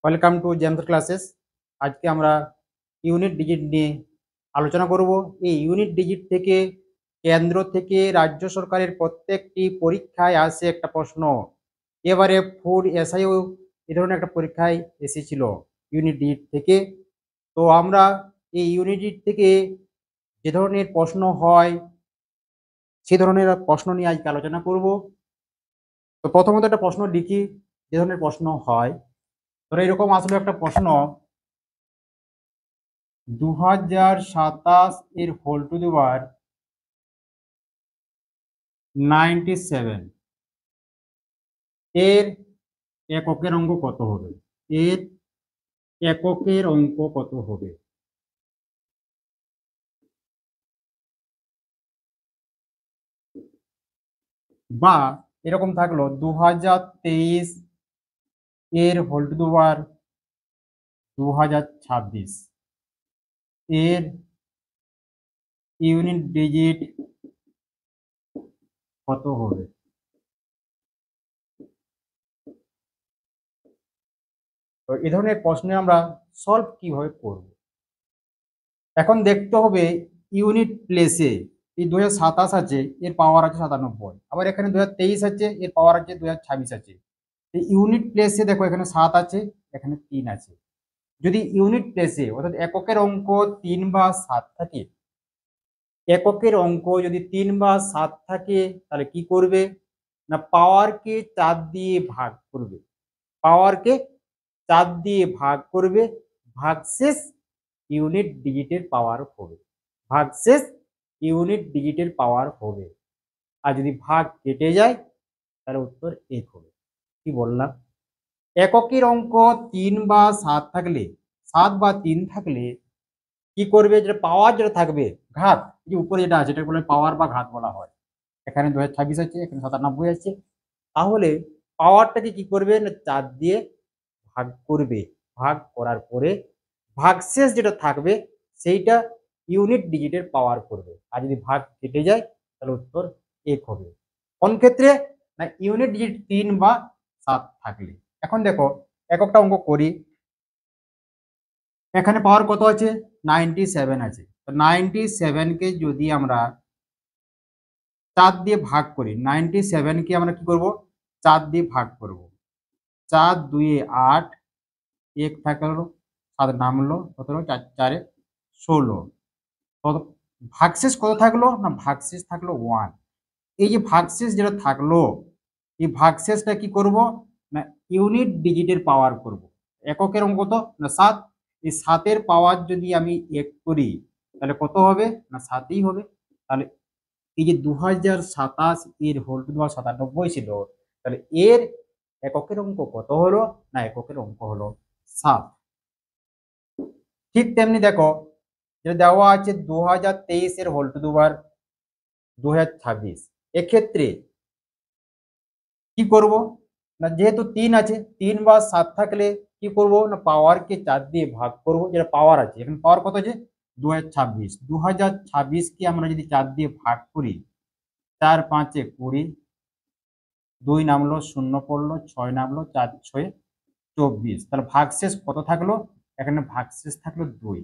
Welcome to James classes. আজকে আমরা unit digit নিয়ে আলোচনা করব। এই ইউনিট ডিজিট থেকে কেন্দ্র থেকে রাজ্য সরকারের প্রত্যেকটি পরীক্ষায় আসে একটা প্রশ্ন। এবারে ফুড এসআইও এই ধরনের একটা পরীক্ষায় এসেছিল ইউনিট ডিজিট থেকে। তো আমরা এই ইউনিট ডিজিট থেকে যে ধরনের প্রশ্ন হয় সে ধরনের প্রশ্ন নিয়ে আজকে আলোচনা করব। তো প্রথমত একটা প্রশ্ন লিখি যে ধরনের প্রশ্ন হয়। ধরো এরকম আসলে একটা প্রশ্ন, 2027 এর হোল টু দি পাওয়ার 97 এর এককের অঙ্ক কত হবে? এর এককের অঙ্ক কত হবে? বা এরকম থাকলো 2023 এর হোল টু দি পাওয়ার 2026 এর ইউনিট ডিজিট কত হবে? তো এই ধরনের প্রশ্নে আমরা সলভ কিভাবে করব? এখন দেখতে হবে ইউনিট প্লেসে এই 2027 আছে, এর পাওয়ার আছে 97। আবার এখানে 2023 আছে, এর পাওয়ার আছে 2026 আছে। ইউনিট প্লেসে দেখো এখানে 7 আছে, এখানে 3 আছে। যদি ইউনিট প্লেসে অর্থাৎ এককের অঙ্ক 3 বা 7 থাকে, এককের অঙ্ক যদি 3 বা 7 থাকে তাহলে কি করবে না পাওয়ারকে 4 দিয়ে ভাগ করবে। পাওয়ারকে 4 দিয়ে ভাগ করবে, ভাগশেষ ইউনিট ডিজিটের পাওয়ার হবে। ভাগশেষ ইউনিট ডিজিটের পাওয়ার হবে। আর যদি ভাগ কেটে যায় তাহলে উত্তর 1 হবে। কি বললাম? এককের অঙ্ক 3 বা 7 থাকলে, 7 বা 3 থাকলে কি করবে, যেটা পাওয়ার যেটা থাকবে ঘাত, যে উপরে যেটা আছে এটা বলে পাওয়ার বা ঘাত বলা হয়। এখানে 2026 আছে, এখানে 97 আছে। তাহলে পাওয়ারটাকে কি করবে না 4 দিয়ে ভাগ করবে। ভাগ করার পরে ভাগশেষ যেটা থাকবে সেইটা ইউনিট ডিজিটের পাওয়ার করবে। আর যদি ভাগ কেটে যায় তাহলে উত্তর 1 হবে। কোন ক্ষেত্রে না ইউনিট ডিজিট 3 বা 7 থাকলে। এখন দেখো এককটা অঙ্ক করি। এখানে পাওয়ার কত আছে? 97 আছে। তো 97 কে যদি আমরা 4 দিয়ে ভাগ করি, 97 কে আমরা কি করব 4 দিয়ে ভাগ করব। 4 2 8, 1 থাকলো, 7 নামলো, কত হলো 4 4 16। কত ভাগশেষ কত থাকলো না ভাগশেষ থাকলো 1। এই যে ভাগশেষ যেটা থাকলো, এই ভাগশেষটা কি করব না ইউনিট ডিজিটের পাওয়ার করব। এককের অঙ্ক কত না 7। এই 7 এর পাওয়ার যদি আমি 1 করি তাহলে কত হবে না 7ই হবে। তাহলে এই যে 2027 এর হোল টু দি পাওয়ার 97 ছিল, তাহলে এর এককের অঙ্ক কত হলো না এককের অঙ্ক হলো 7। ঠিক তেমনি দেখো যেটা দেওয়া আছে 2023 এর হোল টু দি পাওয়ার 2026, এক্ষেত্রে কি করব না যেহেতু 3 আছে, 3 বা 7 থাকলে কি করব না পাওয়ারকে 4 দিয়ে ভাগ করব। যেটা পাওয়ার আছে এখানে পাওয়ার কত আছে 2026। 2026 কে আমরা যদি 4 দিয়ে ভাগ করি, 4 5 20, 2 নামলো 0 পড়লো, 6 নামলো, 4 6 24। তাহলে ভাগশেষ কত থাকলো? এখানে ভাগশেষ থাকলো 2।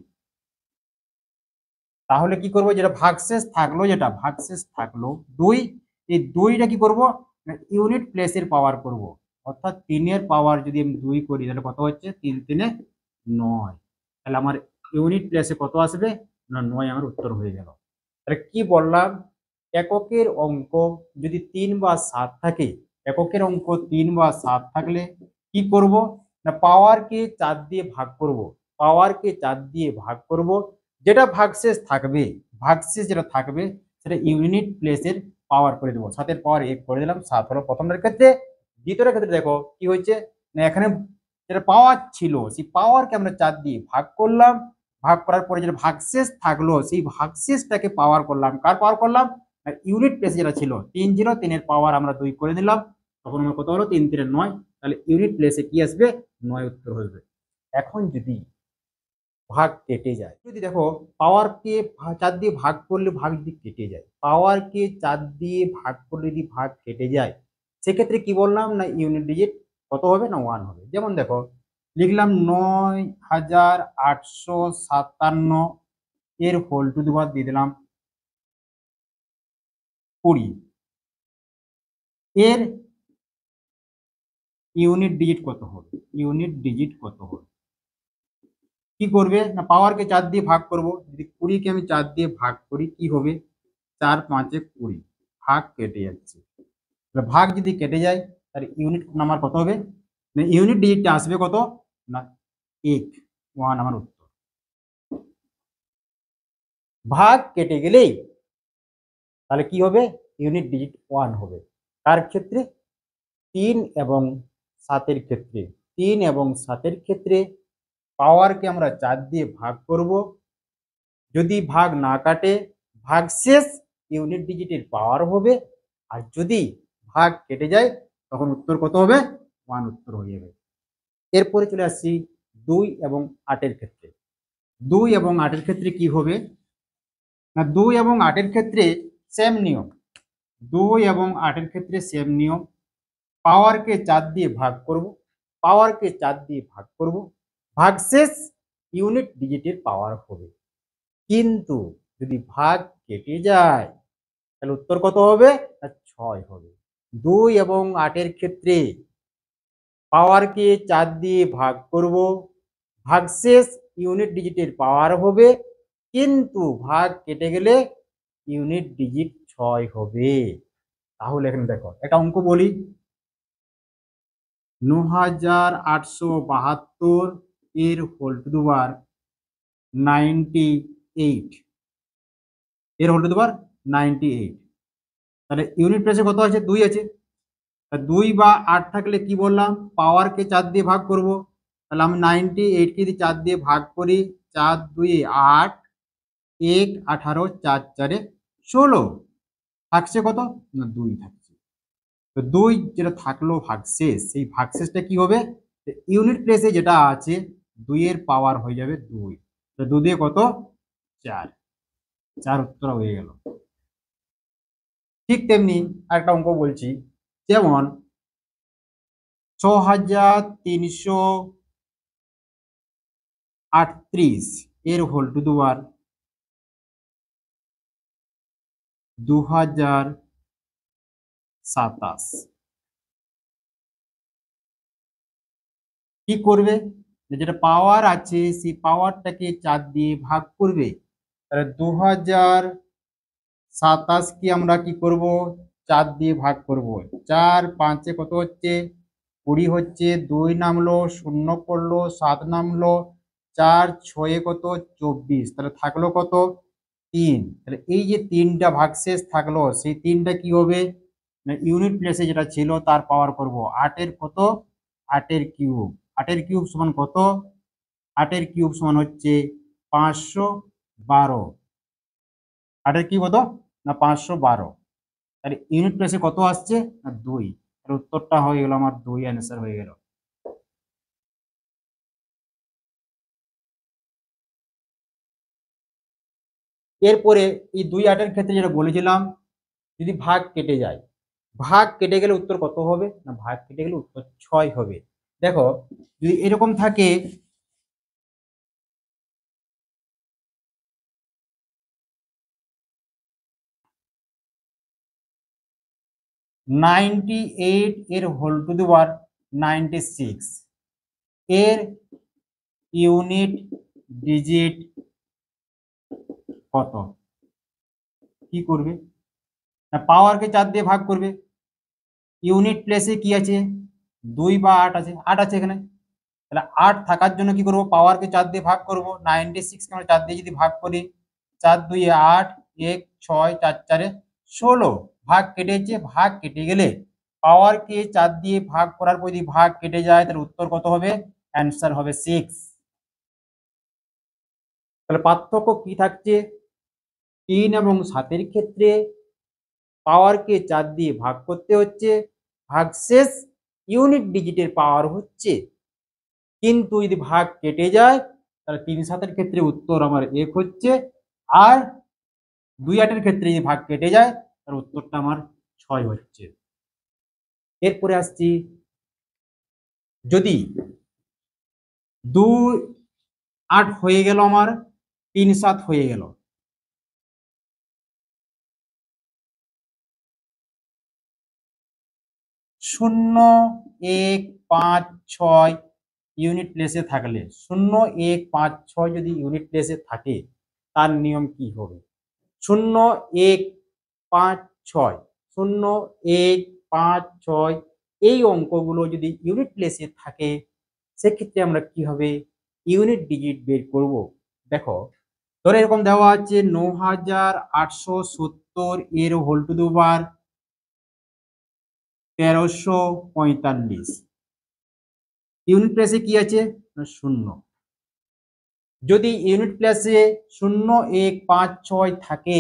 তাহলে কি করব যেটা ভাগশেষ থাকলো, যেটা ভাগশেষ থাকলো 2, এই 2টা কি করব না ইউনিট প্লেসের পাওয়ার করব। অর্থাৎ 3 এর পাওয়ার যদি আমি 2 করি তাহলে কত হচ্ছে 3 3 9। তাহলে আমার ইউনিট প্লেসে কত আসবে না 9 আমার উত্তর হয়ে গেল। তাহলে কি বললাম, এককের অঙ্ক যদি 3 বা 7 থাকে, এককের অঙ্ক 3 বা 7 থাকলে কি করব না পাওয়ারকে 4 দিয়ে ভাগ করব। পাওয়ারকে 4 দিয়ে ভাগ করব, যেটা ভাগশেষ থাকবে, ভাগশেষ যেটা থাকবে সেটা ইউনিট প্লেসের পাওয়ার করে দেবো। 7 এর পাওয়ার 1 করে দিলাম, 7 হলো প্রথমটার ক্ষেত্রে। দ্বিতীয়টার ক্ষেত্রে দেখো কি হয়েছে না এখানে যেটা পাওয়ার ছিল সেই পাওয়ারকে আমরা 4 দিয়ে ভাগ করলাম। ভাগ করার পরে যেটা ভাগশেষ থাকলো সেই ভাগশেষটাকে পাওয়ার করলাম। কার পাওয়ার করলাম না ইউনিট প্লেস যেটা ছিল 3 0, 3 এর পাওয়ার আমরা 2 করে দিলাম। তখন আমার কত হলো 3 3 9। তাহলে ইউনিট প্লেসে কি আসবে 9 উত্তর হবে। এখন যদি ভাগ কেটে যায়, যদি দেখো পাওয়ারকে 4 দিয়ে ভাগ করলে ভাগ যদি কেটে যায়, পাওয়ারকে 4 দিয়ে ভাগ করলে যদি ভাগ কেটে যায়, সেক্ষেত্রে কি বললাম না ইউনিট ডিজিট কত হবে না 1 হবে। যেমন দেখো লিখলাম ৯,৮৫৭ এর হোল টু দি পাওয়ার দিয়ে দিলাম 20। এর ইউনিট ডিজিট কত হবে? ইউনিট ডিজিট কত হবে? কি করবে না, পাওয়ারকে 4 দিয়ে ভাগ করব। যদি 20 কে আমি 4 দিয়ে ভাগ করি কি হবে? 4 5 20, ভাগ কেটে যাচ্ছে। ভাগ যদি কেটে যায় তাহলে ইউনিট নাম্বার কত হবে? না ইউনিট ডিজিটটা আসবে কত? না 1, 1 আমার উত্তর। ভাগ কেটে গেলেই তাহলে কি হবে? ইউনিট ডিজিট 1 হবে। কার ক্ষেত্রে? 3 এবং 7 এর ক্ষেত্রে। 3 এবং 7 এর ক্ষেত্রে পাওয়ারকে আমরা 4 দিয়ে ভাগ করব। যদি ভাগ না কাটে ভাগশেষ ইউনিট ডিজিটের পাওয়ার হবে। আর যদি ভাগ কেটে যায় তখন উত্তর কত হবে? 1 উত্তর হয়ে যাবে। এরপরে চলে আসছি 2 এবং 8 এর ক্ষেত্রে। 2 এবং 8 এর ক্ষেত্রে কি হবে না, 2 এবং 8 এর ক্ষেত্রে সেম নিয়ম। 2 এবং 8 এর ক্ষেত্রে সেম নিয়ম। পাওয়ারকে 4 দিয়ে ভাগ করব। পাওয়ারকে 4 দিয়ে ভাগ করব, ভাগশেষ ইউনিট ডিজিটের পাওয়ার হবে। কিন্তু যদি ভাগ কেটে যায় তাহলে উত্তর কত হবে? 6 হবে। 2 এবং 8 এর ক্ষেত্রে পাওয়ারকে 4 দিয়ে ভাগ করব, ভাগশেষ ইউনিট ডিজিটের পাওয়ার হবে। কিন্তু ভাগ কেটে গেলে ইউনিট ডিজিট 6 হবে। তাহলে এখানে দেখো একটা অঙ্ক বলি। ৯,৮৭২ এর হোল টু দি পাওয়ার 98, এর হোল টু দি পাওয়ার 98। তাহলে ইউনিট প্লেসে কত আছে? 2 আছে। 2 বা 8 থাকলে কি বললাম? পাওয়ারকে 4 দিয়ে ভাগ করব। তাহলে আমি 98কে যদি 4 দিয়ে ভাগ করি, 4 2 8, 1 18, 4 4 16, থাকছে কত? না 2 থাকছে। তো 2 যেটা থাকলো ভাগশেষ, সেই ভাগশেষটা কি হবে? ইউনিট প্লেসে যেটা আছে 2 এর পাওয়ার হয়ে যাবে 2। তো 2 দিয়ে কত? 4। 4 উত্তর হয়ে গেল। ঠিক তেমনি আরেকটা অঙ্ক বলছি, যেমন 6,338 এর হোল টু দি পাওয়ার 2027। কি করবে? যেটা পাওয়ার আছে সেই পাওয়ারটাকে 4 দিয়ে ভাগ করবে। তাহলে 2027 কি আমরা কি করব? 4 দিয়ে ভাগ করব। 4 5 কত হচ্ছে? 20 হচ্ছে। 2 নামলো, 0 পড়লো, 7 নামলো, 4 6 কত? 24। তাহলে থাকলো কত? 3। তাহলে এই যে 3টা ভাগশেষ থাকলো সেই 3টা কি হবে? না ইউনিট প্লেসে যেটা ছিল তার পাওয়ার করব। 8 এর কত? 8 এর কিউব। 8 এর কিউব সমান কত? 8 এর কিউব সমান হচ্ছে 512। 8 এর কিউব কত? না 512। তাহলে ইউনিট প্লেসে কত আসছে? না 2। তাহলে উত্তরটা হয়ে গেল আমার 2 অ্যান্সার হয়ে গেল। এরপরে এই 2 8 এর ক্ষেত্রে যেটা বলেছিলাম, যদি ভাগ কেটে যায়, ভাগ কেটে গেলে উত্তর কত হবে? না ভাগ কেটে গেলে উত্তর 6 হবে। দেখো যদি এরকম থাকে, নাইনটি এইট এর হোল টু দি পাওয়ার 96 এর ইউনিট ডিজিট কত? কি করবে? না পাওয়ারকে 4 দিয়ে ভাগ করবে। ইউনিট প্লেসে কি আছে? 2 বা 8 আছে। 8 আছে এখানে। তাহলে 8 থাকার জন্য কি করব? পাওয়ারকে 4 দিয়ে ভাগ করব। 96 কে আমরা 4 দিয়ে যদি ভাগ করি, 4 2 8, 1 6, 4 4 16। ভাগ কেটেছে, ভাগ কেটে গেলে পাওয়ারকে 4 দিয়ে ভাগ করার পর যদি ভাগ কেটে যায় তাহলে উত্তর কত হবে? অ্যান্সার হবে 6। তাহলে পার্থক্য কি থাকছে? 3 এবং 7 এর ক্ষেত্রে পাওয়ারকে 4 দিয়ে ভাগ করতে হচ্ছে, ভাগশেষ ইউনিট ডিজিটের পাওয়ার হচ্ছে। কিন্তু যদি ভাগ কেটে যায় তাহলে 3 7 এর ক্ষেত্রে উত্তর আমার 1 হচ্ছে। আর 2 8 এর ক্ষেত্রে যদি ভাগ কেটে যায় তাহলে উত্তরটা আমার 6 হচ্ছে। এরপরে আসছি, যদি 2 8 হয়ে গেল, আমার 3 7 হয়ে গেল। শূন্য 1 5 6 ইউনিট প্লেসে থাকলে 0 1 5 6 যদি ইউনিট প্লেসে থাকে তার নিয়ম কি হবে? 0 1 5 6 0 1 5 6 এই অঙ্কগুলো যদি ইউনিট প্লেসে থাকে সেক্ষেত্রে আমরা কিভাবে ইউনিট ডিজিট বের করব? দেখো, ধরো এরকম দেওয়া আছে 9870 এর whole to the power 1345। Unit প্লেসে কি আছে? না, 0। যদি ইউনিট প্লেসে 0 1 5 6 থাকে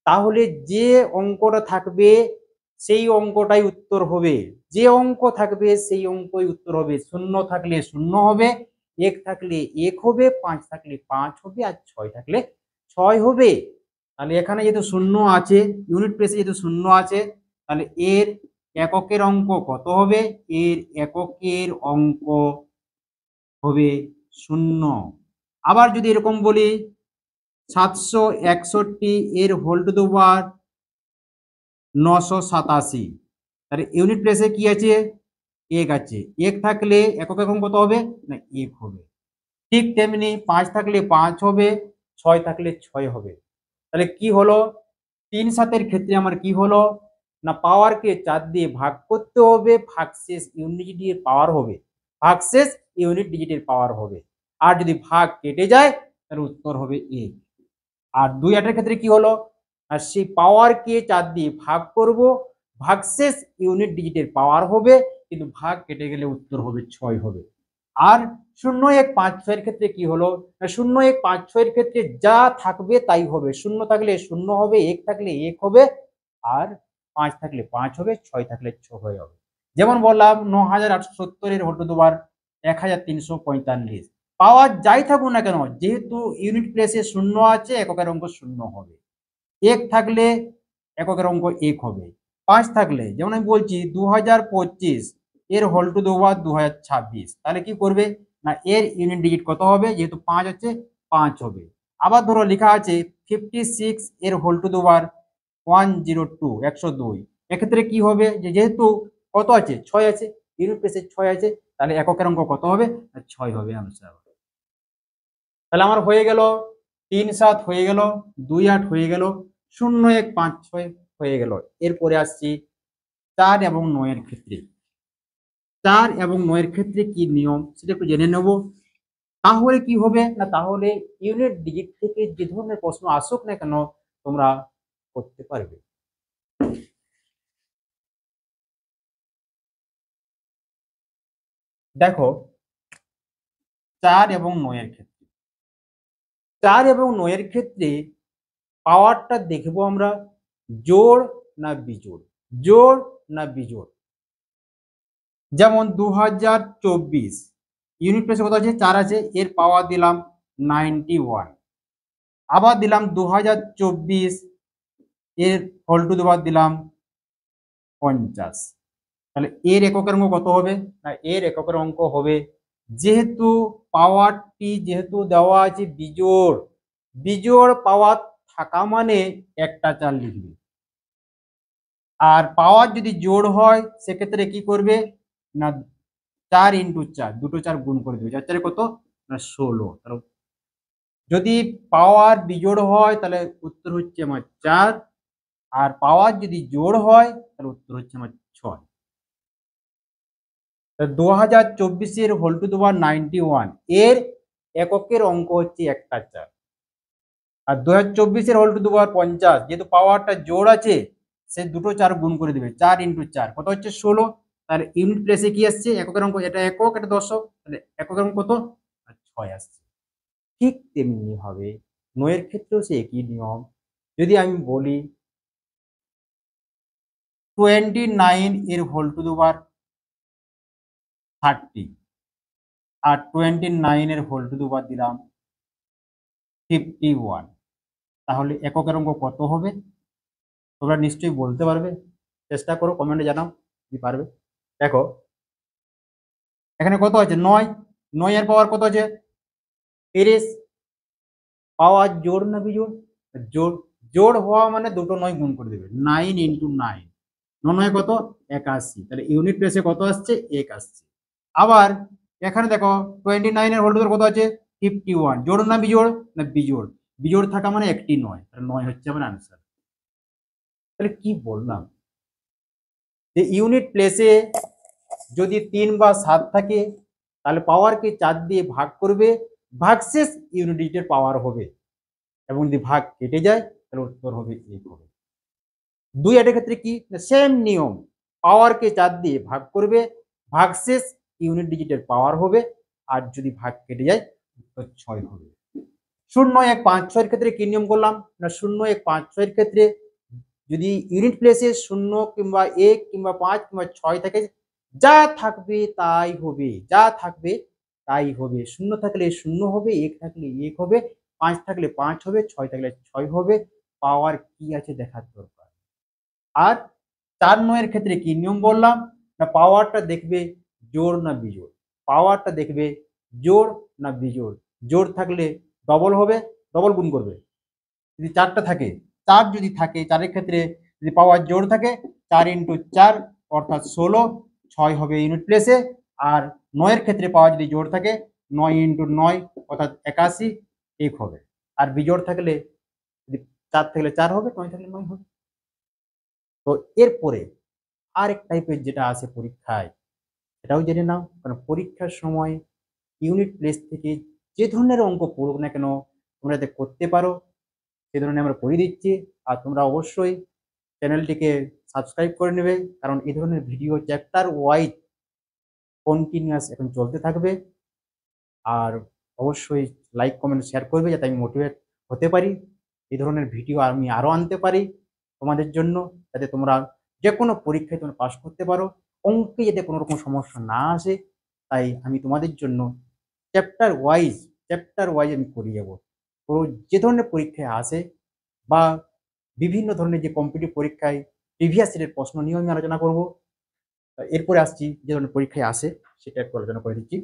তাহলে যে অঙ্কটা থাকবে সেই অঙ্কটাই উত্তর হবে। যে অঙ্ক থাকবে সেই অঙ্কই উত্তর হবে। 0 থাকলে 0 হবে, 1 থাকলে 1 হবে, 5 থাকলে 5 হবে, আর 6 থাকলে 6 হবে। তাহলে এখানে যেহেতু 0 আছে, ইউনিট প্লেসে যেহেতু 0 আছে, তাহলে এর এককের অঙ্ক কত হবে? এর এককের অঙ্ক হবে 0। আবার যদি এরকম বলি 761 এর হোল টু দি পাওয়ার 987, তাহলে ইউনিট প্লেসে কি আছে? 1 আছে। 1 থাকলে একক একক কত হবে? না, 1 হবে। ঠিক তেমনি 5 থাকলে 5 হবে, 6 থাকলে 6 হবে। তাহলে কি হলো? 3 7 ক্ষেত্রে আমার কি হলো? না, পাওয়ারকে 4 দিয়ে ভাগ করতে হবে, ভাগশেষ ইউনিট ডিজিটের পাওয়ার হবে, ভাগশেষ ইউনিট ডিজিটের পাওয়ার হবে। আর যদি ভাগ কেটে যায় তাহলে উত্তর হবে 1। আর 2 8 ক্ষেত্রে কি হলো? আর সেই পাওয়ারকে 4 দিয়ে ভাগ করব, ভাগশেষ ইউনিট ডিজিটের পাওয়ার হবে, কিন্তু ভাগ কেটে গেলে উত্তর হবে 6 হবে। আর 0 1 5 6 এর ক্ষেত্রে কি হলো? না, 0 1 5 6 এর ক্ষেত্রে যা থাকবে তাই হবে। 0 থাকলে 0 হবে, 1 থাকলে 1 হবে, আর 5 থাকলে 5 হবে, 6 থাকলে 6 হবে। যেমন বললাম 9870 এর হোল টু দি পাওয়ার 1345। পাওয়ার যাই থাকুক না কেন, যেহেতু ইউনিট প্লেসে 0 আছে, এককের অঙ্ক 0 হবে। 1 থাকলে এককের অঙ্ক 1 হবে। 5 থাকলে, যেমন আমি বলছি 2025 এর হোল টু দি পাওয়ার 2026, তাহলে কি করবে? না, এর ইউনিট ডিজিট কত হবে? যেহেতু 5 আছে, 5 হবে। আবার ধরো লেখা আছে 56 এর হোল টু দি পাওয়ার 102 102, এক্ষেত্রে কি হবে? যেহেতু কত আছে? 6 আছে, ইউনিট প্লেসে 6 আছে, তাহলে এককের অঙ্ক কত হবে? 6 হবে আনসার। তাহলে আমার হয়ে গেল 3 7 হয়ে গেল, 2 8 হয়ে গেল, 0 1 5 6 হয়ে গেল। এরপরে আসছি 4 এবং 9 এর ক্ষেত্রে। 4 এবং 9 এর ক্ষেত্রে কি নিয়ম সেটা একটু জেনে নেব। তাহলে কি হবে? না, তাহলে ইউনিট ডিজিট থেকে যে ধরনের প্রশ্ন আসুক না কেন তোমরা করতে পারবে। দেখো, 4 এবং 9 এর ক্ষেত্রে, 4 এবং 9 এর ক্ষেত্রে পাওয়ারটা দেখবো আমরা জোড় না বিজোড়, জোড় না বিজোড়। যেমন 2024 ইউনিট প্লেসে কত আছে? 4 আছে, এর পাওয়ার দিলাম 91। আবার দিলাম 2024 এর হোল টু দি পাওয়ার দিলাম 50। তাহলে এর এককের অঙ্ক কত হবে? না, এর এককের অঙ্ক হবে, যেহেতু পাওয়ারটি যেহেতু দেওয়া আছে বিজোড়, বিজোড় পাওয়ার থাকা মানে একটা 4 লিখবে। আর পাওয়ার যদি জোড় হয় সেক্ষেত্রে কি করবে? না, 4 ইন্টু 4, দুটো 4 গুণ করে দেবে। 4 4 কত? না, 16। তাহলে যদি পাওয়ার বিজোড় হয় তাহলে উত্তর হচ্ছে আমার 4, আর পাওয়ার যদি জোড় হয় তাহলে উত্তর হচ্ছে আমার 6। 2024 এর হোল টু দি পাওয়ার 91 এর এককের অঙ্ক হচ্ছে একটা 4। আর 2024 এর হোল টু দি পাওয়ার 50, যেহেতু পাওয়ারটা জোড় আছে সে দুটো 4 গুণ করে দেবে। 4 ইন্টু 4 কত হচ্ছে? 16। তাহলে ইউনিট প্লেসে কি আসছে? এককের অঙ্ক, এটা একক, এটা দশক, তাহলে এককের অঙ্ক কত? 6 আসছে। ঠিক তেমনি ভাবে 9 এর ক্ষেত্রেও সে একই নিয়ম। যদি আমি বলি 29 এর হোল টু দি পাওয়ার 30, আর 29 এর হোল টু দি পাওয়ার দিলাম 51, তাহলে এককের অঙ্ক কত হবে? তোমরা নিশ্চয়ই বলতে পারবে। চেষ্টা করো, কমেন্টে জানাও যদি পারবে। দেখো, এখানে কত আছে? 9। 9 এর পাওয়ার কত আছে 30। পাওয়ার জোড় না বিজোড়? জোড়। জোড় হওয়া মানে দুটো 9 গুণ করে দেবে, 9 ইন্টু 9, 9 কত 81, তাহলে ইউনিট প্লেসে কত আসছে 1 আসছে। আবার এখানে দেখো 29 এর হোল টুগেদার কত আছে 51, জোড় না বিজোড়? না বিজোড়। বিজোড় থাকা মানে একটি 9, তাহলে 9 হচ্ছে আমার আনসার। তাহলে কি বললাম যে ইউনিট প্লেসে যদি 3 বা 7 থাকে তাহলে পাওয়ারকে 4 দিয়ে ভাগ করবে, ভাগশেষ ইউনিট ডিজিটের পাওয়ার হবে, এবং যদি ভাগ কেটে যায় তাহলে উত্তর হবে 1 হবে। 2 এর ক্ষেত্রে কি সেম নিয়ম, পাওয়ারকে 4 দিয়ে ভাগ করবে, ভাগশেষ ইউনিট ডিজিটের পাওয়ার হবে, আর যদি ভাগ কেটে যায় উত্তর 6 হবে। 0 1 5 6 এর ক্ষেত্রে কি নিয়ম করলাম না 0 1 5 6 এর ক্ষেত্রে যদি ইউনিট প্লেসে 0 কিংবা 1 কিংবা 5 কিংবা 6 থাকে, যা থাকবে তাই হবে, যা থাকবে তাই হবে। 0 থাকলে 0 হবে, 1 থাকলে 1 হবে, 5 থাকলে 5 হবে, 6 থাকলে 6 হবে। পাওয়ার কি আছে দেখার দরকার। আর 4 9 এর ক্ষেত্রে কি নিয়ম বললাম না পাওয়ারটা দেখবে জোড় না বিজোড়, পাওয়ারটা দেখবে জোড় না বিজোড়। জোড় থাকলে ডবল হবে, ডবল গুণ করবে। যদি 4টা থাকে, 4 যদি থাকে 4 এর ক্ষেত্রে যদি পাওয়ার জোড় থাকে 4 ইন্টু 4 অর্থাৎ 16, 6 হবে ইউনিট প্লেসে। আর 9 এর ক্ষেত্রে পাওয়ার যদি জোড় থাকে 9 ইন্টু 9 অর্থাৎ 81, 1 হবে। আর বিজোড় থাকলে যদি 4 থাকলে 4 হবে, 9 থাকলে 9 হবে। তো এরপরে আরেক টাইপের যেটা আসে পরীক্ষায় সেটাও জেনে নাও, কারণ পরীক্ষার সময় ইউনিট প্লেস থেকে যে ধরনের অঙ্ক পড়ুক না কেন তোমরা যাতে করতে পারো সে ধরনের আমরা পড়িয়ে দিচ্ছি। আর তোমরা অবশ্যই চ্যানেলটিকে সাবস্ক্রাইব করে নেবে, কারণ এই ধরনের ভিডিও চ্যাপ্টার ওয়াইজ কন্টিনিউয়াস এখন চলতে থাকবে। আর অবশ্যই লাইক কমেন্ট শেয়ার করবে যাতে আমি মোটিভেট হতে পারি, এই ধরনের ভিডিও আমি আরও আনতে পারি তোমাদের জন্য, যাতে তোমরা যে কোনো পরীক্ষায় তোমরা পাস করতে পারো, অঙ্কে যাতে কোনো রকম সমস্যা না আসে। তাই আমি তোমাদের জন্য চ্যাপ্টার ওয়াইজ আমি করিয়ে যাবো। তো যে ধরনের পরীক্ষায় আসে বা বিভিন্ন ধরনের যে কম্পিটিটিভ পরীক্ষায় প্রিভিয়াস ইয়ারের প্রশ্ন নিয়েও আমি আলোচনা করব। এরপরে আসছি যে ধরনের পরীক্ষায় আসে সেটা একটু আলোচনা করে দিচ্ছি।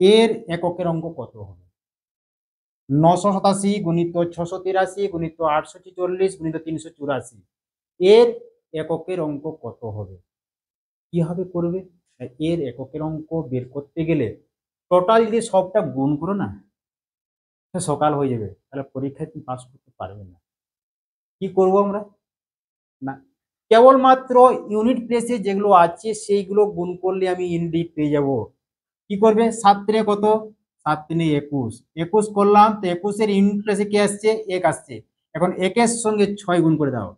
এর এককের অঙ্ক কত হবে? 987 গুণিত 683 গুণিত 846 গুণিত 384, এর এককের অঙ্ক কত হবে? কিভাবে করবে? এর এককের অঙ্ক বের করতে গেলে টোটাল যদি সবটা গুণ করো না সকাল হয়ে যাবে, তাহলে পরীক্ষায় তুমি পাস করতে পারবে না। কি করব আমরা না কেবলমাত্র ইউনিট প্লেসে যেগুলো আছে সেইগুলো গুণ করলে আমি ইউনিট পেয়ে যাব। কি করবে 7 3 কত 7 3 21, 21 করলাম তো 21 এর ইউনিট প্লেসে কি আসছে 1 আসছে। এখন 1 এর সঙ্গে 6 গুণ করে দাও,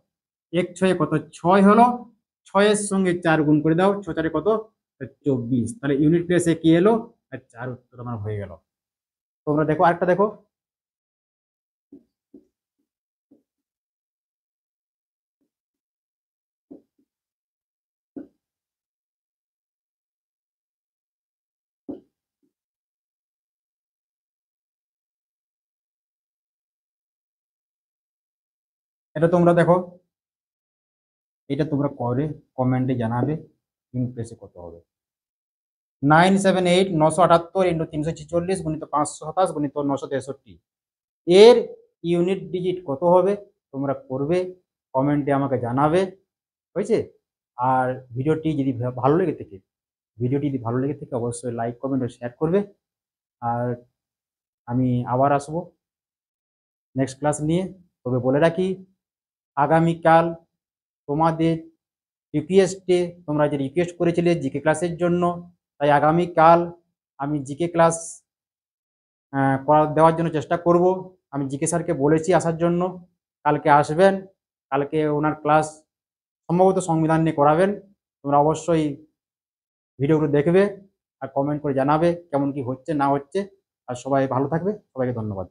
1 6 কত 6 হলো, 6 এর সঙ্গে 4 গুণ করে দাও, 6 4 কত 24, তাহলে ইউনিট প্লেসে কি এলো 4, উত্তর আমার হয়ে গেল। তোমরা দেখো আরেকটা দেখো, এটা তোমরা দেখো, এটা তোমরা করে কমেন্টে জানাবে ইউনিট প্লেসে কত হবে। 978 978 ইন্টু 346 গুণিত 527 গুণিত 963, এর ইউনিট ডিজিট কত হবে তোমরা করবে, কমেন্টে আমাকে জানাবে, হয়েছে? আর ভিডিওটি যদি ভালো লেগে থাকে অবশ্যই লাইক কমেন্ট ও শেয়ার করবে। আর আমি আবার আসবো নেক্সট ক্লাস নিয়ে। তবে বলে রাখি আগামীকাল তোমাদের রিকোয়েস্টে তোমরা যে রিকোয়েস্ট করেছিলে জিকে ক্লাসের জন্য, তাই আগামীকাল আমি জিকে ক্লাস দেওয়ার জন্য চেষ্টা করব। আমি জিকে স্যারকে বলেছি আসার জন্য, কালকে আসবেন। কালকে ওনার ক্লাস সম্ভবত সংবিধান নিয়ে করাবেন। তোমরা অবশ্যই ভিডিওগুলো দেখবে আর কমেন্ট করে জানাবে কেমন কি হচ্ছে না হচ্ছে। আর সবাই ভালো থাকবে, সবাইকে ধন্যবাদ।